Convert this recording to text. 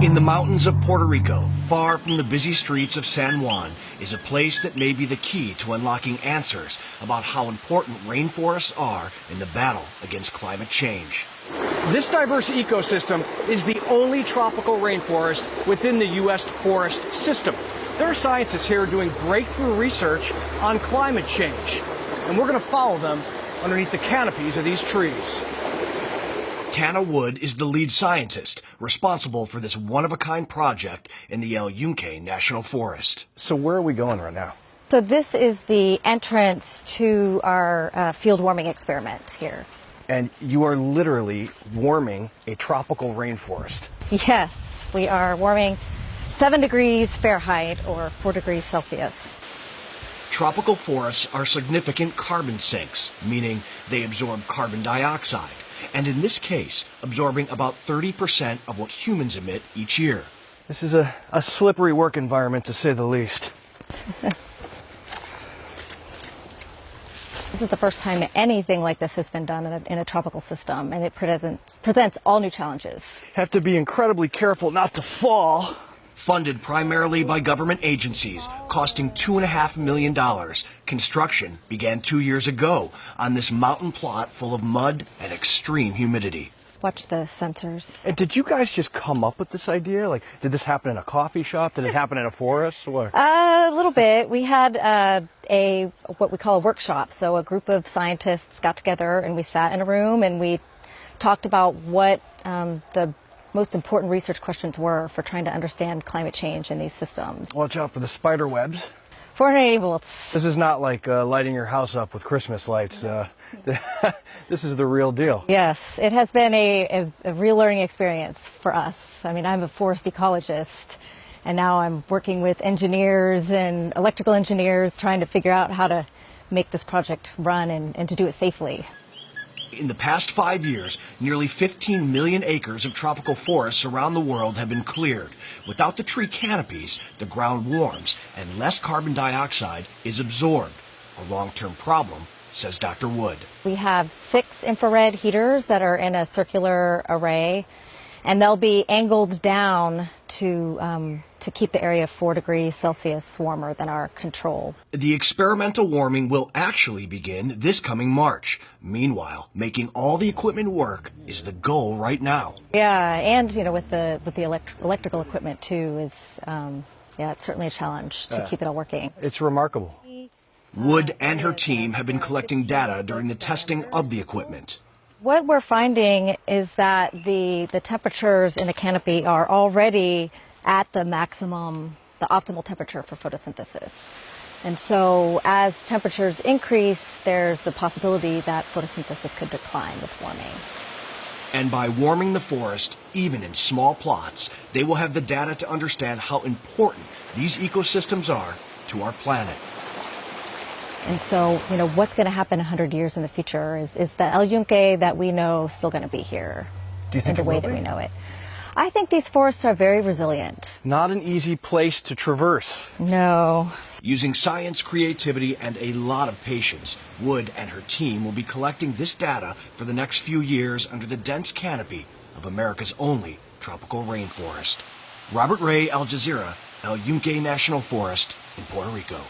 In the mountains of Puerto Rico, far from the busy streets of San Juan, is a place that may be the key to unlocking answers about how important rainforests are in the battle against climate change. This diverse ecosystem is the only tropical rainforest within the U.S. forest system. There are scientists here doing breakthrough research on climate change, and we're going to follow them underneath the canopies of these trees. Tana Wood is the lead scientist responsible for this one-of-a-kind project in the Yunque National Forest. So where are we going right now? So this is the entrance to our field warming experiment here. And you are literally warming a tropical rainforest. Yes, we are warming 7 degrees Fahrenheit or 4 degrees Celsius. Tropical forests are significant carbon sinks, meaning they absorb carbon dioxide, and in this case, absorbing about 30% of what humans emit each year. This is a slippery work environment, to say the least. This is the first time anything like this has been done in a tropical system, and it presents all new challenges. Have to be incredibly careful not to fall. Funded primarily by government agencies, costing $2.5 million, construction began 2 years ago on this mountain plot full of mud and extreme humidity. Watch the sensors. And did you guys just come up with this idea? Like, did this happen in a coffee shop? Did it happen in a forest? Or? A little bit. We had what we call a workshop. So a group of scientists got together and we sat in a room and we talked about what the most important research questions were for trying to understand climate change in these systems. Watch out for the spider webs. 480 volts. This is not like lighting your house up with Christmas lights. This is the real deal. Yes, it has been a real learning experience for us. I mean, I'm a forest ecologist, and now I'm working with engineers and electrical engineers trying to figure out how to make this project run and to do it safely. In the past 5 years, nearly 15 million acres of tropical forests around the world have been cleared. Without the tree canopies, the ground warms and less carbon dioxide is absorbed. A long-term problem, says Dr. Wood. We have 6 infrared heaters that are in a circular array, and they'll be angled down to keep the area 4 degrees Celsius warmer than our control. The experimental warming will actually begin this coming March. Meanwhile, making all the equipment work is the goal right now. Yeah, and with the electrical equipment too is it's certainly a challenge to keep it all working. It's remarkable. Wood and her team have been collecting data during the testing of the equipment. What we're finding is that the temperatures in the canopy are already at the optimal temperature for photosynthesis. And so as temperatures increase, there's the possibility that photosynthesis could decline with warming. And by warming the forest, even in small plots, they will have the data to understand how important these ecosystems are to our planet. And so, what's going to happen 100 years in the future is the El Yunque that we know still going to be here. Do you think in the way that we know it? I think these forests are very resilient. Not an easy place to traverse. No. Using science, creativity, and a lot of patience, Wood and her team will be collecting this data for the next few years under the dense canopy of America's only tropical rainforest. Robert Ray, Al Jazeera, El Yunque National Forest in Puerto Rico.